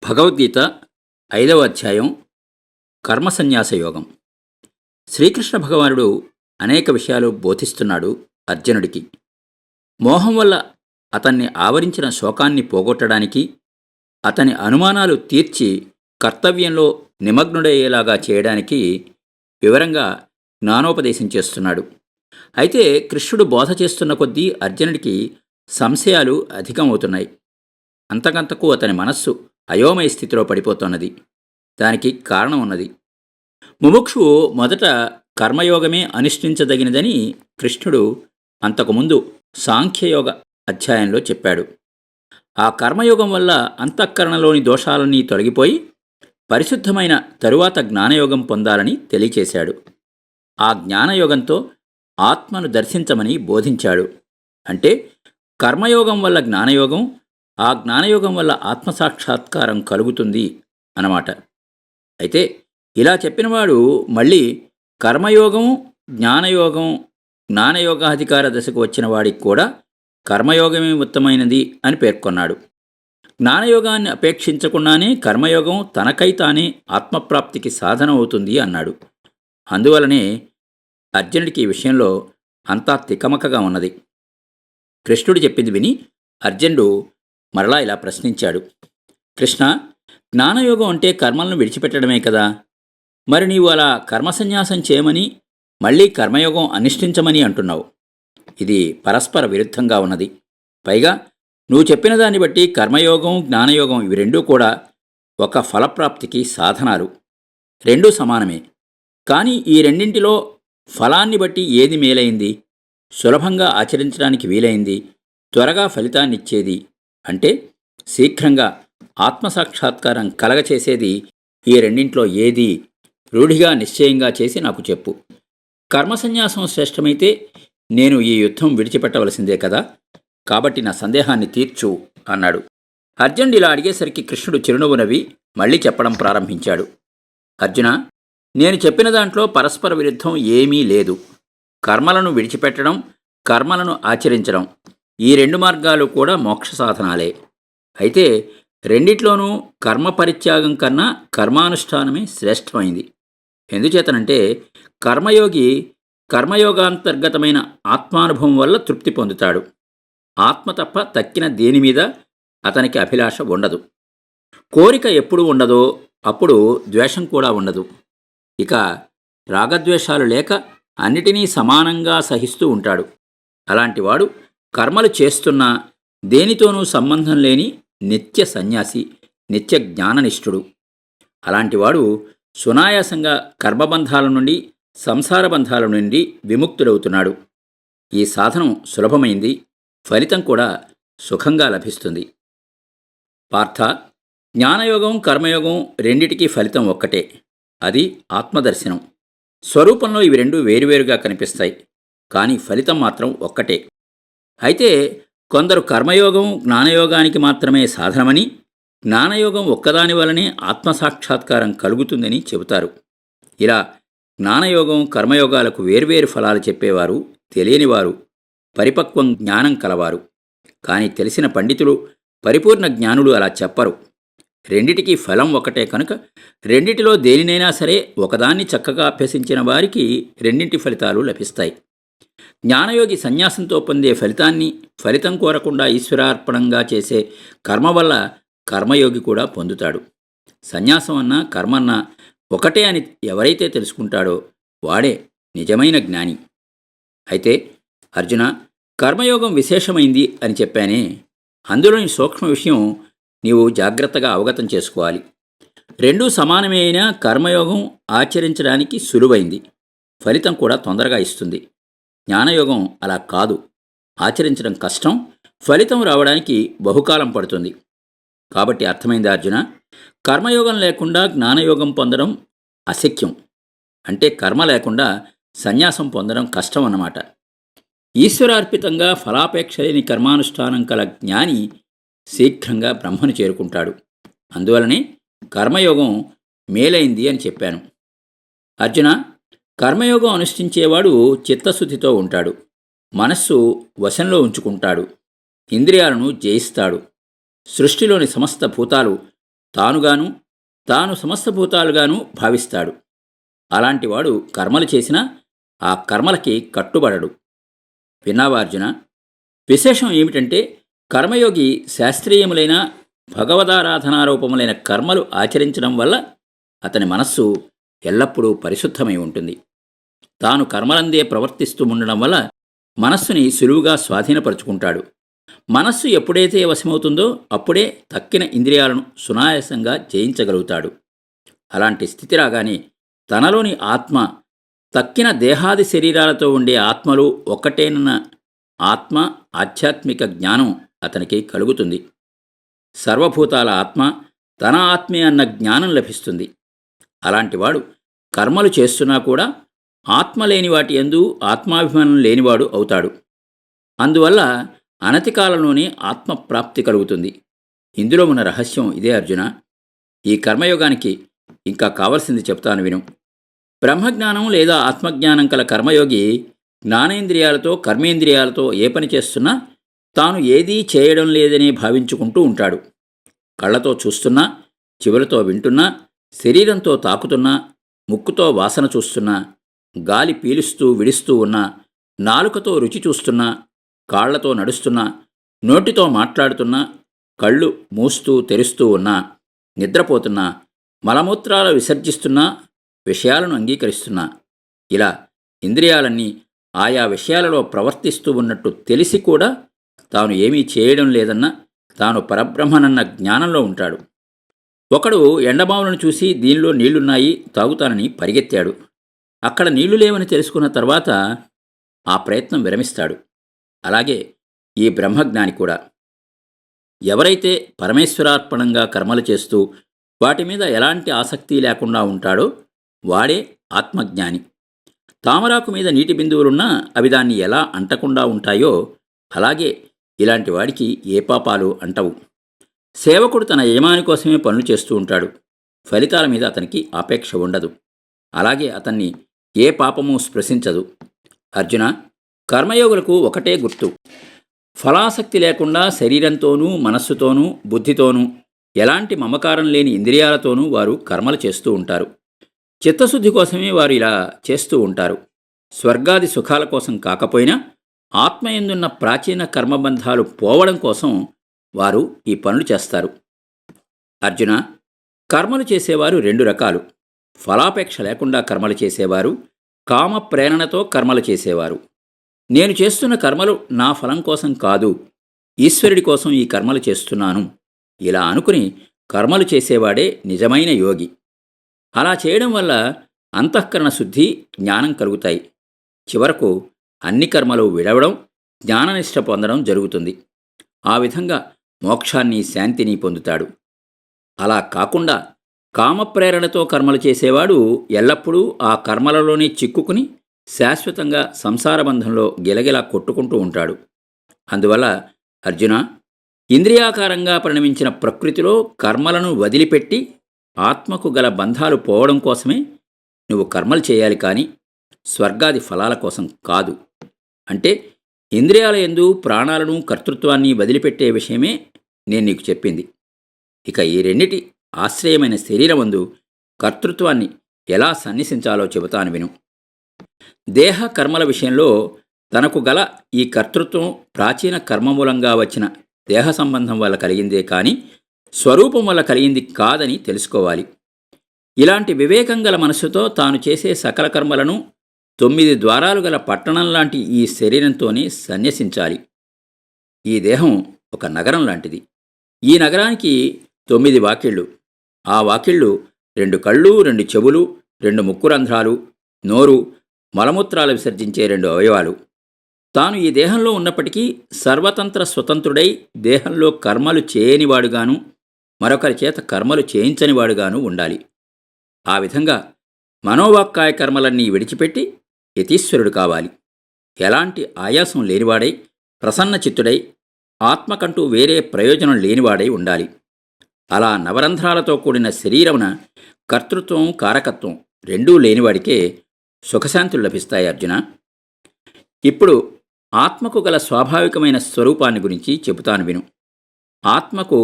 భగవద్గీత 5వ అధ్యాయం కర్మసన్యాస యోగం. శ్రీకృష్ణ భగవానుడు అనేక విషయాలు బోధిస్తున్నాడు అర్జునుడికి. మోహం వల్ల అతన్ని ఆవరించిన శోకాన్ని పోగొట్టడానికి, అతని అనుమానాలు తీర్చి కర్తవ్యంలో నిమగ్నుడయ్యేలాగా చేయడానికి వివరంగా జ్ఞానోపదేశం చేస్తున్నాడు. అయితే కృష్ణుడు బోధ చేస్తున్న కొద్దీ అర్జునుడికి సంశయాలు అధికమవుతున్నాయి. అంతకంతకు అతని మనస్సు అయోమయ స్థితిలో పడిపోతున్నది. దానికి కారణం ఉన్నది. ముముక్షువు మొదట కర్మయోగమే అనుష్ఠించదగినదని కృష్ణుడు అంతకుముందు సాంఖ్యయోగ అధ్యాయంలో చెప్పాడు. ఆ కర్మయోగం వల్ల అంతఃకరణలోని దోషాలన్నీ తొలగిపోయి పరిశుద్ధమైన తరువాత జ్ఞానయోగం పొందాలని తెలియచేశాడు. ఆ జ్ఞానయోగంతో ఆత్మను దర్శించమని బోధించాడు. అంటే కర్మయోగం వల్ల జ్ఞానయోగం, ఆ జ్ఞానయోగం వల్ల ఆత్మసాక్షాత్కారం కలుగుతుంది అన్నమాట. అయితే ఇలా చెప్పినవాడు మళ్ళీ కర్మయోగం, జ్ఞానయోగం, జ్ఞానయోగాధికార దశకు వచ్చిన వాడికి కూడా కర్మయోగమే ఉత్తమైనది అని పేర్కొన్నాడు. జ్ఞానయోగాన్ని అపేక్షించకుండానే కర్మయోగం తనకై తానే ఆత్మప్రాప్తికి సాధన అవుతుంది అన్నాడు. అందువలనే అర్జునుడికి ఈ విషయంలో అంతా తికమకగా ఉన్నది. కృష్ణుడు చెప్పింది విని అర్జునుడు మరలా ఇలా ప్రశ్నించాడు. కృష్ణ, జ్ఞానయోగం అంటే కర్మలను విడిచిపెట్టడమే కదా. మరి నీవు అలా కర్మసన్యాసం చేయమని మళ్ళీ కర్మయోగం అనుష్ఠించమని అంటున్నావు. ఇది పరస్పర విరుద్ధంగా ఉన్నది. పైగా నువ్వు చెప్పిన దాన్ని బట్టి కర్మయోగం, జ్ఞానయోగం ఇవి రెండూ కూడా ఒక ఫలప్రాప్తికి సాధనాలు. రెండూ సమానమే. కానీ ఈ రెండింటిలో ఫలాన్ని బట్టి ఏది మేలైంది, సులభంగా ఆచరించడానికి వీలైంది, త్వరగా ఫలితాన్నిచ్చేది, అంటే శీఘ్రంగా ఆత్మసాక్షాత్కారం కలగచేసేది ఈ రెండింట్లో ఏది రూఢిగా నిశ్చయంగా చేసి నాకు చెప్పు. కర్మసన్యాసం శ్రేష్టమైతే నేను ఈ యుద్ధం విడిచిపెట్టవలసిందే కదా. కాబట్టి నా సందేహాన్ని తీర్చు అన్నాడు. అర్జునుడు ఇలా అడిగేసరికి కృష్ణుడు చిరునవ్వు నవ్వి మళ్ళీ చెప్పడం ప్రారంభించాడు. అర్జున, నేను చెప్పిన దాంట్లో పరస్పర విరుద్ధం ఏమీ లేదు. కర్మలను విడిచిపెట్టడం, కర్మలను ఆచరించడం, ఈ రెండు మార్గాలు కూడా మోక్ష సాధనాలే. అయితే రెండిట్లోనూ కర్మ పరిత్యాగం కన్నా కర్మానుష్ఠానమే శ్రేష్టమైంది. ఎందుచేతనంటే కర్మయోగి కర్మయోగాంతర్గతమైన ఆత్మానుభవం వల్ల తృప్తి పొందుతాడు. ఆత్మ తప్ప తక్కిన దేని మీద అతనికి అభిలాష ఉండదు. కోరిక ఎప్పుడు ఉండదో అప్పుడు ద్వేషం కూడా ఉండదు. ఇక రాగద్వేషాలు లేక అన్నిటినీ సమానంగా సహిస్తూ ఉంటాడు. అలాంటివాడు కర్మలు చేస్తున్నా దేనితోనూ సంబంధం లేని నిత్య సన్యాసి, నిత్య జ్ఞాననిష్ఠుడు. అలాంటివాడు సునాయాసంగా కర్మబంధాల నుండి, సంసార బంధాల నుండి విముక్తుడవుతున్నాడు. ఈ సాధనం సులభమైంది, ఫలితం కూడా సుఖంగా లభిస్తుంది. పార్థ, జ్ఞానయోగం, కర్మయోగం రెండిటికీ ఫలితం ఒక్కటే. అది ఆత్మదర్శనం. స్వరూపంలో ఇవి రెండూ వేరువేరుగా కనిపిస్తాయి, కానీ ఫలితం మాత్రం ఒక్కటే. అయితే కొందరు కర్మయోగం జ్ఞానయోగానికి మాత్రమే సాధనమని, జ్ఞానయోగం ఒక్కదాని వలనే ఆత్మసాక్షాత్కారం కలుగుతుందని చెబుతారు. ఇలా జ్ఞానయోగం, కర్మయోగాలకు వేర్వేరు ఫలాలు చెప్పేవారు తెలియనివారు, పరిపక్వం జ్ఞానం కలవారు. కానీ తెలిసిన పండితులు, పరిపూర్ణ జ్ఞానులు అలా చెప్పరు. రెండిటికీ ఫలం ఒకటే కనుక రెండిటిలో దేనినైనా సరే ఒకదాన్ని చక్కగా అభ్యసించిన వారికి రెండింటి ఫలితాలు లభిస్తాయి. జ్ఞానయోగి సన్యాసంతో పొందే ఫలితాన్ని ఫలితం కోరకుండా ఈశ్వరార్పణంగా చేసే కర్మ వల్ల కర్మయోగి కూడా పొందుతాడు. సన్యాసం అన్నా కర్మన్నా ఒకటే అని ఎవరైతే తెలుసుకుంటాడో వాడే నిజమైన జ్ఞాని. అయితే అర్జున, కర్మయోగం విశేషమైంది అని చెప్పానే, అందులోని సూక్ష్మ విషయం నీవు జాగ్రత్తగా అవగతం చేసుకోవాలి. రెండూ సమానమే అయినా కర్మయోగం ఆచరించడానికి సులువైంది, ఫలితం కూడా తొందరగా ఇస్తుంది. జ్ఞానయోగం అలా కాదు, ఆచరించడం కష్టం, ఫలితం రావడానికి బహుకాలం పడుతుంది. కాబట్టి అర్థమైంది అర్జున, కర్మయోగం లేకుండా జ్ఞానయోగం పొందడం అశక్యం. అంటే కర్మ లేకుండా సన్యాసం పొందడం కష్టం అన్నమాట. ఈశ్వరార్పితంగా ఫలాపేక్ష లేని కర్మానుష్ఠానం కల జ్ఞాని శీఘ్రంగా బ్రహ్మను చేరుకుంటాడు. అందువలనే కర్మయోగం మేలైంది అని చెప్పాను. అర్జున, కర్మయోగం అనుష్ఠించేవాడు చిత్తశుద్ధితో ఉంటాడు, మనస్సు వశంలో ఉంచుకుంటాడు, ఇంద్రియాలను జయిస్తాడు. సృష్టిలోని సమస్త భూతాలు తానుగాను తాను సమస్తభూతాలుగాను భావిస్తాడు. అలాంటివాడు కర్మలు చేసినా ఆ కర్మలకి కట్టుబడడు. విన్నావా అర్జున? విశేషం ఏమిటంటే కర్మయోగి శాస్త్రీయములైన భగవదారాధనారూపములైన కర్మలు ఆచరించడం వల్ల అతని మనస్సు ఎల్లప్పుడూ పరిశుద్ధమై ఉంటుంది. తాను కర్మలందే ప్రవర్తిస్తూ ఉండడం వల్ల మనస్సుని సులువుగా స్వాధీనపరుచుకుంటాడు. మనస్సు ఎప్పుడైతే వశమవుతుందో అప్పుడే తక్కిన ఇంద్రియాలను సునాయాసంగా జయించగలుగుతాడు. అలాంటి స్థితి రాగానే తనలోని ఆత్మ తక్కిన దేహాది శరీరాలతో ఉండే ఆత్మలు ఒక్కటేనన్న ఆత్మ ఆధ్యాత్మిక జ్ఞానం అతనికి కలుగుతుంది. సర్వభూతాల ఆత్మ తన ఆత్మే అన్న జ్ఞానం లభిస్తుంది. అలాంటివాడు కర్మలు చేస్తున్నా కూడా ఆత్మ లేని వాటి యందు ఆత్మాభిమానం లేనివాడు అవుతాడు. అందువల్ల అనతి కాలంలోనే ఆత్మప్రాప్తి కలుగుతుంది. ఇందులో ఉన్న రహస్యం ఇదే అర్జున. ఈ కర్మయోగానికి ఇంకా కావలసింది చెప్తాను విను. బ్రహ్మజ్ఞానం లేదా ఆత్మజ్ఞానం కల కర్మయోగి జ్ఞానేంద్రియాలతో కర్మేంద్రియాలతో ఏ పని చేస్తున్నా తాను ఏదీ చేయడం లేదనే భావించుకుంటూ ఉంటాడు. కళ్ళతో చూస్తున్నా, చెవులతో వింటున్నా, శరీరంతో తాకుతున్నా, ముక్కుతో వాసన చూస్తున్నా, గాలి పీలుస్తూ విడుస్తూ ఉన్నా, నాలుకతో రుచి చూస్తున్నా, కాళ్లతో నడుస్తున్నా, నోటితో మాట్లాడుతున్నా, కళ్ళు మూస్తూ తెరుస్తూ ఉన్నా, నిద్రపోతున్నా, మలమూత్రాలు విసర్జిస్తున్నా, విషయాలను అంగీకరిస్తున్నా, ఇలా ఇంద్రియాలన్నీ ఆయా విషయాలలో ప్రవర్తిస్తూ ఉన్నట్టు తెలిసి కూడా తాను ఏమీ చేయడం లేదన్న తాను పరబ్రహ్మనన్న జ్ఞానంలో ఉంటాడు. ఒకడు ఎండమావులను చూసి దీనిలో నీళ్లున్నాయి, తాగుతానని పరిగెత్తాడు. అక్కడ నీళ్లు లేవని తెలుసుకున్న తర్వాత ఆ ప్రయత్నం విరమిస్తాడు. అలాగే ఈ బ్రహ్మజ్ఞాని కూడా. ఎవరైతే పరమేశ్వరార్పణంగా కర్మలు చేస్తూ వాటి మీద ఎలాంటి ఆసక్తి లేకుండా ఉంటాడో వాడే ఆత్మజ్ఞాని. తామరాకు మీద నీటి బిందువులున్నా అవి దాన్ని ఎలా అంటకుండా ఉంటాయో అలాగే ఇలాంటి వాడికి ఏ పాపాలు అంటవు. సేవకుడు తన యజమాని కోసమే పనులు చేస్తూ ఉంటాడు. ఫలితాల మీద అతనికి ఆపేక్ష ఉండదు. అలాగే అతన్ని ఏ పాపము స్పృశించదు. అర్జున, కర్మయోగులకు ఒకటే గుర్తు. ఫలాసక్తి లేకుండా శరీరంతోనూ మనస్సుతోనూ బుద్ధితోనూ ఎలాంటి మమకారం లేని ఇంద్రియాలతోనూ వారు కర్మలు చేస్తూ ఉంటారు. చిత్తశుద్ధి కోసమే వారు ఇలా చేస్తూ ఉంటారు. స్వర్గాది సుఖాల కోసం కాకపోయినా ఆత్మయందున్న ప్రాచీన కర్మబంధాలు పోవడం కోసం వారు ఈ పనులు చేస్తారు. అర్జున, కర్మలు చేసేవారు రెండు రకాలు. ఫలాపేక్ష లేకుండా కర్మలు చేసేవారు, కామ ప్రేరణతో కర్మలు చేసేవారు. నేను చేస్తున్న కర్మలు నా ఫలం కోసం కాదు, ఈశ్వరుడి కోసం ఈ కర్మలు చేస్తున్నాను ఇలా అనుకుని కర్మలు చేసేవాడే నిజమైన యోగి. అలా చేయడం వల్ల అంతఃకరణ శుద్ధి, జ్ఞానం కలుగుతాయి. చివరకు అన్ని కర్మలు విడవడం, జ్ఞాననిష్ట పొందడం జరుగుతుంది. ఆ విధంగా మోక్షాన్ని, శాంతిని పొందుతాడు. అలా కాకుండా కామప్రేరణతో కర్మలు చేసేవాడు ఎల్లప్పుడూ ఆ కర్మలలోనే చిక్కుకుని శాశ్వతంగా సంసారబంధంలో గిలగిలా కొట్టుకుంటూ ఉంటాడు. అందువల్ల అర్జున, ఇంద్రియాకారంగా పరిణమించిన ప్రకృతిలో కర్మలను వదిలిపెట్టి ఆత్మకు గల బంధాలు పోవడం కోసమే నువ్వు కర్మలు చేయాలి, కానీ స్వర్గాది ఫలాల కోసం కాదు. అంటే ఇంద్రియాల యందు ప్రాణాలను, కర్తృత్వాన్ని వదిలిపెట్టే విషయమే నేను నీకు చెప్పింది. ఇక ఈ రెండిటి ఆశ్రయమైన శరీరమందు కర్తృత్వాన్ని ఎలా సన్నిసించాలో చెబుతాను విను. దేహ కర్మల విషయంలో తనకు గల ఈ కర్తృత్వం ప్రాచీన కర్మమూలంగా వచ్చిన దేహ సంబంధం వల్ల కలిగిందే కానీ స్వరూపం వల్ల కలిగింది కాదని తెలుసుకోవాలి. ఇలాంటి వివేకం గల మనస్సుతో తాను చేసే సకల కర్మలను 9 ద్వారాలు గల పట్టణం లాంటి ఈ శరీరంతోనే సన్యసించాలి. ఈ దేహం ఒక నగరం లాంటిది. ఈ నగరానికి 9 వాకిళ్ళు. ఆ వాకిళ్ళు 2 కళ్ళు, 2 చెవులు, 2 ముక్కు రంధ్రాలు, నోరు, మలమూత్రాలు విసర్జించే 2 అవయవాలు. తాను ఈ దేహంలో ఉన్నప్పటికీ సర్వతంత్ర స్వతంత్రుడై దేహంలో కర్మలు చేయనివాడుగాను, మరొకరి చేత కర్మలు చేయించనివాడుగాను ఉండాలి. ఆ విధంగా మనోవాక్కాయ కర్మలన్నీ విడిచిపెట్టి యతీశ్వరుడు కావాలి. ఎలాంటి ఆయాసం లేనివాడై, ప్రసన్నచిత్తుడై, ఆత్మకంటూ వేరే ప్రయోజనం లేనివాడై ఉండాలి. అలా నవరంధ్రాలతో కూడిన శరీరమున కర్తృత్వం, కారకత్వం రెండూ లేనివాడికే సుఖశాంతులు లభిస్తాయి. అర్జున, ఇప్పుడు ఆత్మకు గల స్వాభావికమైన స్వరూపాన్ని గురించి చెబుతాను విను. ఆత్మకు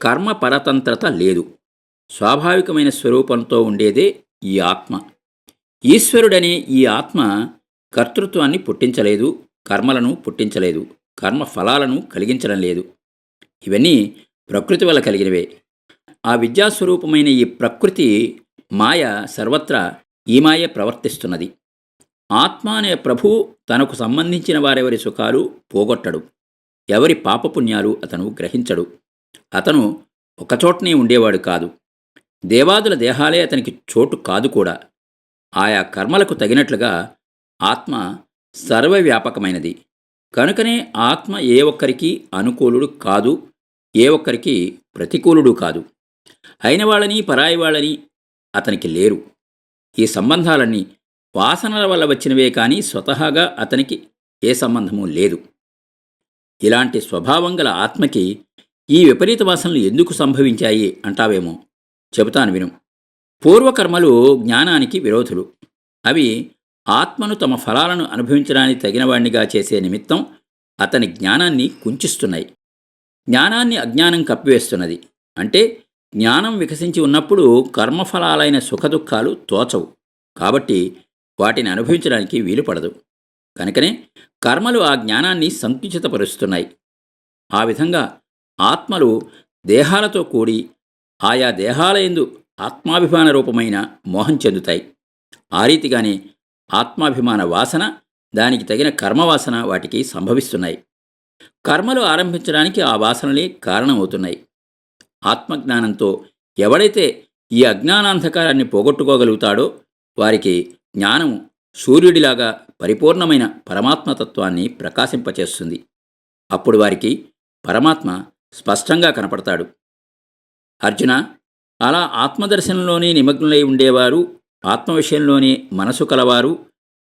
కర్మ పరతంత్రత లేదు. స్వాభావికమైన స్వరూపంతో ఉండేదే ఈ ఆత్మ. ఈశ్వరుడనే ఈ ఆత్మ కర్తృత్వాన్ని పుట్టించలేదు, కర్మలను పుట్టించలేదు, కర్మ ఫలాలను కలిగించడం లేదు. ఇవన్నీ ప్రకృతి వల్ల కలిగినవే. ఆ విద్యాస్వరూపమైన ఈ ప్రకృతి మాయ సర్వత్రా ఈ మాయే ప్రవర్తిస్తున్నది. ఆత్మ అనే ప్రభు తనకు సంబంధించిన వారెవరి సుఖాలు పోగొట్టడు, ఎవరి పాపపుణ్యాలు అతను గ్రహించడు. అతను ఒకచోటనే ఉండేవాడు కాదు. దేవాదుల దేహాలే అతనికి చోటు కాదు కూడా. ఆయా కర్మలకు తగినట్లుగా ఆత్మ సర్వవ్యాపకమైనది. కనుకనే ఆత్మ ఏ ఒక్కరికి అనుకూలుడు కాదు, ఏ ఒక్కరికి ప్రతికూలుడు కాదు. అయిన వాళ్ళని పరాయి వాళ్ళని అతనికి లేరు. ఈ సంబంధాలన్నీ వాసనల వల్ల వచ్చినవే కానీ స్వతహాగా అతనికి ఏ సంబంధము లేదు. ఇలాంటి స్వభావం గల ఆత్మకి ఈ విపరీత వాసనలు ఎందుకు సంభవించాయి అంటావేమో. చెబుతాను విను. పూర్వకర్మలు జ్ఞానానికి విరోధులు. అవి ఆత్మను తమ ఫలాలను అనుభవించడానికి తగినవాణ్ణిగా చేసే నిమిత్తం అతని జ్ఞానాన్ని కుంచిస్తున్నాయి. జ్ఞానాన్ని అజ్ఞానం కప్పివేస్తున్నది. అంటే జ్ఞానం వికసించి ఉన్నప్పుడు కర్మఫలాలైన సుఖదుఖాలు తోచవు, కాబట్టి వాటిని అనుభవించడానికి వీలుపడదు. కనుకనే కర్మలు ఆ జ్ఞానాన్ని సంకుచితపరుస్తున్నాయి. ఆ విధంగా ఆత్మలు దేహాలతో కూడి ఆయా దేహాలయందు ఆత్మాభిమాన రూపమైన మోహం చెందుతాయి. ఆ రీతిగానే ఆత్మాభిమాన వాసన, దానికి తగిన కర్మవాసన వాటికి సంభవిస్తున్నాయి. కర్మలు ఆరంభించడానికి ఆ వాసనలే కారణమవుతున్నాయి. ఆత్మజ్ఞానంతో ఎవడైతే ఈ అజ్ఞానాంధకారాన్ని పోగొట్టుకోగలుగుతాడో వారికి జ్ఞానము సూర్యుడిలాగా పరిపూర్ణమైన పరమాత్మతత్వాన్ని ప్రకాశింపచేస్తుంది. అప్పుడు వారికి పరమాత్మ స్పష్టంగా కనపడతాడు. అర్జున, అలా ఆత్మదర్శనంలోనే నిమగ్నులై ఉండేవారు, ఆత్మ విషయంలోనే మనసు కలవారు,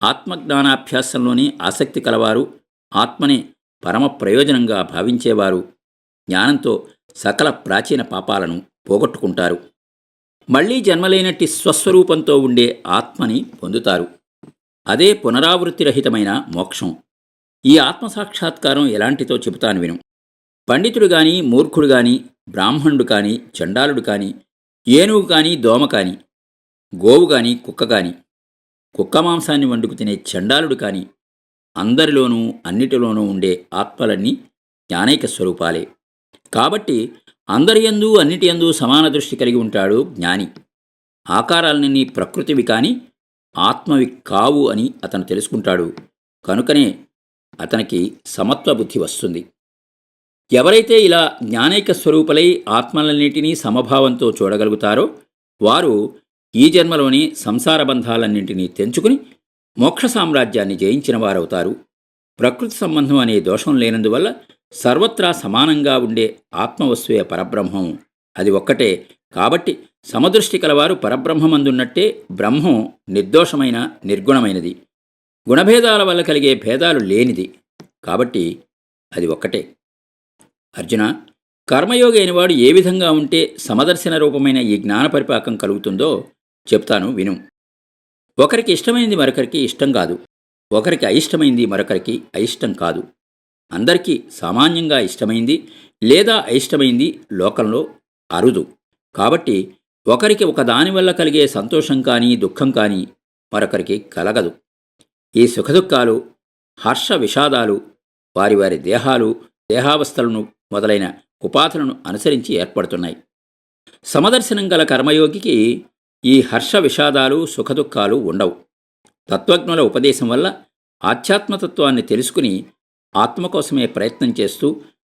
ఆత్మజ్ఞానాభ్యాసంలోనే ఆసక్తి కలవారు, ఆత్మనే పరమ ప్రయోజనంగా భావించేవారు జ్ఞానంతో సకల ప్రాచీన పాపాలను పోగొట్టుకుంటారు. మళ్లీ జన్మలేనట్టి స్వస్వరూపంతో ఉండే ఆత్మని పొందుతారు. అదే పునరావృత్తిరహితమైన మోక్షం. ఈ ఆత్మసాక్షాత్కారం ఎలాంటితో చెబుతాను విను. పండితుడు గాని, మూర్ఖుడు గాని, బ్రాహ్మణుడు కాని, చండాలుడు కాని, ఏనుగు కాని, దోమ కాని, గోవు గాని, కుక్క కాని, కుక్క మాంసాన్ని వండుకు తినే చండాలుడు కాని, అందరిలోనూ అన్నిటిలోనూ ఉండే ఆత్మలన్నీ జ్ఞానైక స్వరూపాలే. కాబట్టి అందరియందు అన్నిటియందు సమాన దృష్టి కలిగి ఉంటాడు జ్ఞాని. ఆకారాలన్నీ ప్రకృతివి కాని ఆత్మవి కావు అని అతను తెలుసుకుంటాడు. కనుకనే అతనికి సమత్వ బుద్ధి వస్తుంది. ఎవరైతే ఇలా జ్ఞానైక స్వరూపులై ఆత్మలన్నింటినీ సమభావంతో చూడగలుగుతారో వారు ఈ జన్మలోని సంసార బంధాలన్నింటినీ తెంచుకుని మోక్ష సామ్రాజ్యాన్ని జయించిన వారవుతారు. ప్రకృతి సంబంధం అనే దోషం లేనందువల్ల సర్వత్రా సమానంగా ఉండే ఆత్మవస్తువే పరబ్రహ్మం. అది ఒక్కటే. కాబట్టి సమదృష్టి కలవారు పరబ్రహ్మమందున్నట్టే బ్రహ్మం నిర్దోషమైన నిర్గుణమైనది, గుణభేదాల వల్ల కలిగే భేదాలు లేనిది. కాబట్టి అది ఒక్కటే. అర్జున, కర్మయోగి అయినవాడు ఏ విధంగా ఉంటే సమదర్శన రూపమైన ఈ జ్ఞాన పరిపాకం కలుగుతుందో చెప్తాను విను. ఒకరికి ఇష్టమైంది మరొకరికి ఇష్టం కాదు, ఒకరికి అయిష్టమైంది మరొకరికి అయిష్టం కాదు. అందరికీ సామాన్యంగా ఇష్టమైంది లేదా అయిష్టమైంది లోకంలో అరుదు. కాబట్టి ఒకరికి ఒక దానివల్ల కలిగే సంతోషం కానీ దుఃఖం కానీ మరొకరికి కలగదు. ఈ సుఖదుఖాలు, హర్ష విషాదాలు వారి వారి దేహాలు, దేహావస్థలను మొదలైన ఉపాధులను అనుసరించి ఏర్పడుతున్నాయి. సమదర్శనం గల కర్మయోగికి ఈ హర్ష విషాదాలు, సుఖదుఖాలు ఉండవు. తత్వజ్ఞుల ఉపదేశం వల్ల ఆధ్యాత్మతత్వాన్ని తెలుసుకుని ఆత్మకోసమే ప్రయత్నం చేస్తూ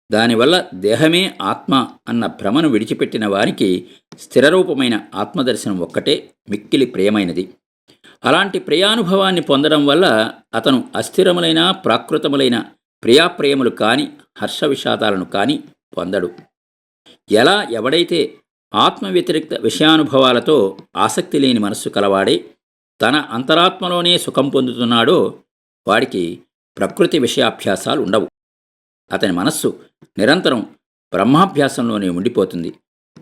దానివల్ల దేహమే ఆత్మ అన్న భ్రమను విడిచిపెట్టిన వారికి స్థిరరూపమైన ఆత్మదర్శనం ఒక్కటే మిక్కిలి ప్రియమైనది. అలాంటి ప్రియానుభవాన్ని పొందడం వల్ల అతను అస్థిరములైన ప్రాకృతములైన ప్రియాప్రియములు కాని హర్ష విషాదాలను కాని పొందడు. ఎలా ఎవడైతే ఆత్మ వ్యతిరిక్త విషయానుభవాలతో ఆసక్తి లేని మనస్సు కలవాడే తన అంతరాత్మలోనే సుఖం పొందుతున్నాడో వాడికి ప్రకృతి విషయాభ్యాసాలు ఉండవు. అతని మనస్సు నిరంతరం బ్రహ్మాభ్యాసంలోనే ఉండిపోతుంది.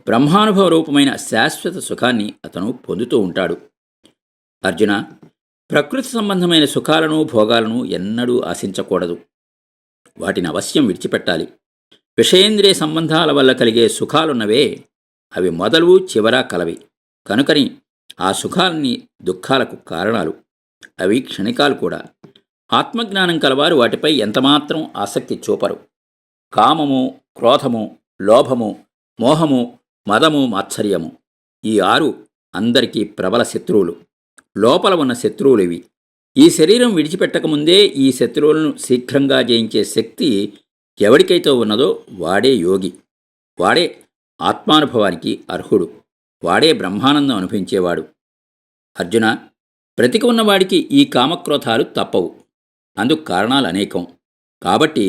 బ్రహ్మానుభవ రూపమైన శాశ్వత సుఖాన్ని అతను పొందుతూ ఉంటాడు. అర్జున, ప్రకృతి సంబంధమైన సుఖాలను భోగాలను ఎన్నడూ ఆశించకూడదు. వాటిని అవశ్యం విడిచిపెట్టాలి. విషయేంద్రియ సంబంధాల వల్ల కలిగే సుఖాలున్నవే అవి మొదలు చివరా కలవి. కనుకని ఆ సుఖాలన్నీ దుఃఖాలకు కారణాలు. అవి క్షణికాలు కూడా. ఆత్మజ్ఞానం కలవారు వాటిపై ఎంతమాత్రం ఆసక్తి చూపరు. కామము, క్రోధము, లోభము, మోహము, మదము, మాత్సర్యము, ఈ 6 అందరికీ ప్రబల శత్రువులు. లోపల ఉన్న శత్రువులివి. ఈ శరీరం విడిచిపెట్టకముందే ఈ శత్రువులను శీఘ్రంగా జయించే శక్తి ఎవడికైతే ఉన్నదో వాడే యోగి. వాడే ఆత్మానుభవానికి అర్హుడు. వాడే బ్రహ్మానందం అనుభవించేవాడు. అర్జున, బ్రతికి ఉన్నవాడికి ఈ కామక్రోధాలు తప్పవు. అందుకు కారణాలు అనేకం. కాబట్టి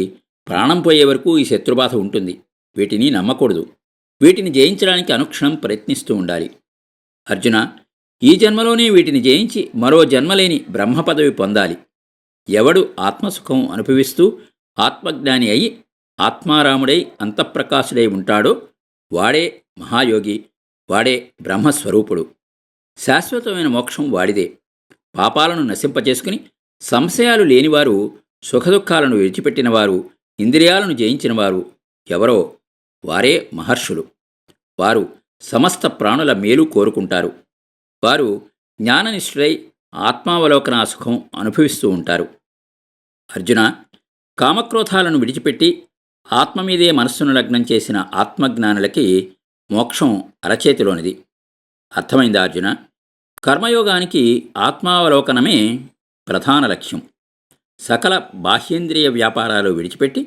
ప్రాణం పోయే వరకు ఈ శత్రుబాధ ఉంటుంది. వీటిని నమ్మకూడదు. వీటిని జయించడానికి అనుక్షణం ప్రయత్నిస్తూ ఉండాలి. అర్జున, ఈ జన్మలోనే వీటిని జయించి మరో జన్మలేని బ్రహ్మపదవి పొందాలి. ఎవడు ఆత్మసుఖం అనుభవిస్తూ ఆత్మజ్ఞాని అయి ఆత్మారాముడై అంతఃప్రకాశుడై ఉంటాడో వాడే మహాయోగి. వాడే బ్రహ్మస్వరూపుడు. శాశ్వతమైన మోక్షం వాడిదే. పాపాలను నశింపచేసుకుని సంశయాలు లేనివారు, సుఖదుఖాలను విడిచిపెట్టినవారు, ఇంద్రియాలను జయించినవారు ఎవరో వారే మహర్షులు. వారు సమస్త ప్రాణుల మేలు కోరుకుంటారు. వారు జ్ఞాననిష్ఠులై ఆత్మావలోకన సుఖం అనుభవిస్తూ ఉంటారు. అర్జున, కామక్రోధాలను విడిచిపెట్టి ఆత్మమీదే మనస్సును లగ్నం చేసిన ఆత్మజ్ఞానులకి మోక్షం అరచేతిలోనిది. అర్థమైందా అర్జున? కర్మయోగానికి ఆత్మావలోకనమే ప్రధాన లక్ష్యం. సకల బాహ్యేంద్రియ వ్యాపారాలు విడిచిపెట్టి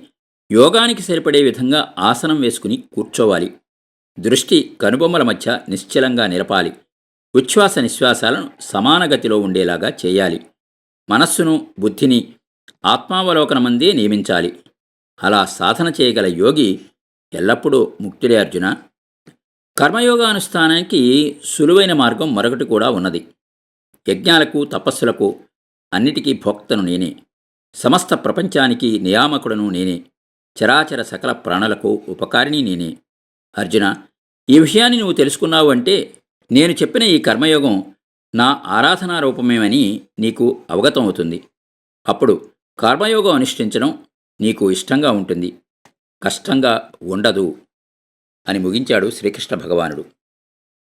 యోగానికి సరిపడే విధంగా ఆసనం వేసుకుని కూర్చోవాలి. దృష్టి కనుబొమ్మల మధ్య నిశ్చలంగా నిలపాలి. ఉచ్ఛ్వాస నిశ్వాసాలను సమానగతిలో ఉండేలాగా చేయాలి. మనస్సును, బుద్ధిని ఆత్మావలోకనమందే నియమించాలి. అలా సాధన చేయగల యోగి ఎల్లప్పుడూ ముక్తుడే అర్జున. కర్మయోగానుష్ఠానానికి సులువైన మార్గం మరొకటి కూడా ఉన్నది. యజ్ఞాలకు, తపస్సులకు అన్నిటికీ భోక్తను నేనే. సమస్త ప్రపంచానికి నియామకుడను నేనే. చరాచర సకల ప్రాణులకు ఉపకారిణి నేనే. అర్జున, ఈ విషయాన్ని నువ్వు తెలుసుకున్నావు అంటే నేను చెప్పిన ఈ కర్మయోగం నా ఆరాధనా రూపమేమని నీకు అవగతం అవుతుంది. అప్పుడు కర్మయోగం అనుష్ఠించడం నీకు ఇష్టంగా ఉంటుంది, కష్టంగా ఉండదు అని ముగించాడు శ్రీకృష్ణ భగవానుడు.